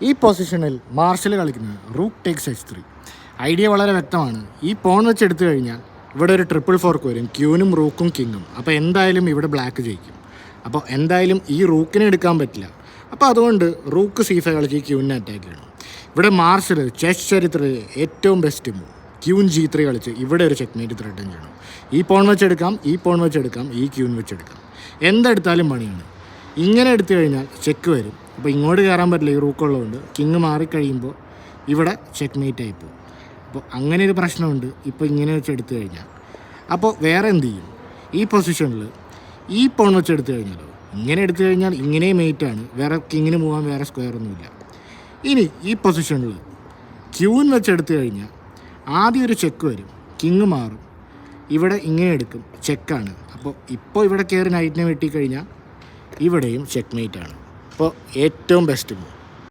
ഈ പൊസിഷനിൽ മാർഷൽ കളിക്കുന്നത് റൂക്ക് ടേക്സ് H3. ഐഡിയ വളരെ വ്യക്തമാണ്. ഈ പോൺ വെച്ച് എടുത്തു കഴിഞ്ഞാൽ ഇവിടെ ഒരു ട്രിപ്പിൾ ഫോർക്ക് വരും, ക്യൂനും റൂക്കും കിങ്ങും. അപ്പോൾ എന്തായാലും ഇവിടെ ബ്ലാക്ക് ജയിക്കും. അപ്പോൾ എന്തായാലും ഈ റൂക്കിനെ എടുക്കാൻ പറ്റില്ല. അപ്പോൾ അതുകൊണ്ട് റൂക്ക് C5 കളിച്ച് ഈ ക്യൂവിനെ അറ്റാക്ക് ചെയ്യണം. ഇവിടെ മാർഷൽ ചെസ് ചരിത്രത്തിൽ ഏറ്റവും ബെസ്റ്റ് മൂവ് ക്യൂൻ G3 കളിച്ച് ഇവിടെ ഒരു ചെക്ക്മേറ്റ് ത്രെട്ടൻ ചെയ്യണം. ഈ പോൺ വെച്ചെടുക്കാം, ഈ പോൺ വെച്ചെടുക്കാം, ഈ ക്യൂൻ വെച്ചെടുക്കാം. എന്തെടുത്താലും പണിയാണ്. ഇങ്ങനെ എടുത്തു കഴിഞ്ഞാൽ ചെക്ക് വരും. അപ്പോൾ ഇങ്ങോട്ട് കയറാൻ പറ്റില്ല, ഈ റൂക്കുള്ളതുകൊണ്ട്. കിങ് മാറിക്കഴിയുമ്പോൾ ഇവിടെ ചെക്ക്മേറ്റ് ആയിപ്പോവും. അപ്പോൾ അങ്ങനെ ഒരു പ്രശ്നമുണ്ട് ഇപ്പോൾ ഇങ്ങനെ വെച്ചെടുത്തു കഴിഞ്ഞാൽ. അപ്പോൾ വേറെ എന്ത് ചെയ്യും? ഈ പൊസിഷനിൽ ഈ പോൺ വെച്ചെടുത്തു കഴിഞ്ഞാലോ, ഇങ്ങനെ എടുത്തു കഴിഞ്ഞാൽ ഇങ്ങനെ മേറ്റാണ്, വേറെ കിങ്ങിന് പോകാൻ വേറെ സ്ക്വയർ ഒന്നുമില്ല. ഇനി ഈ പൊസിഷനിൽ ക്യൂൻ വെച്ചെടുത്തു കഴിഞ്ഞാൽ ആദ്യം ഒരു ചെക്ക് വരും, കിങ് മാറും, ഇവിടെ ഇങ്ങനെ എടുക്കും, ചെക്കാണ്. അപ്പോൾ ഇപ്പോൾ ഇവിടെ കയറി നൈറ്റിനെ വെട്ടിക്കഴിഞ്ഞാൽ ഇവിടെയും ചെക്ക് മേറ്റാണ്. അപ്പോൾ ഏറ്റവും ബെസ്റ്റ് മൂവ്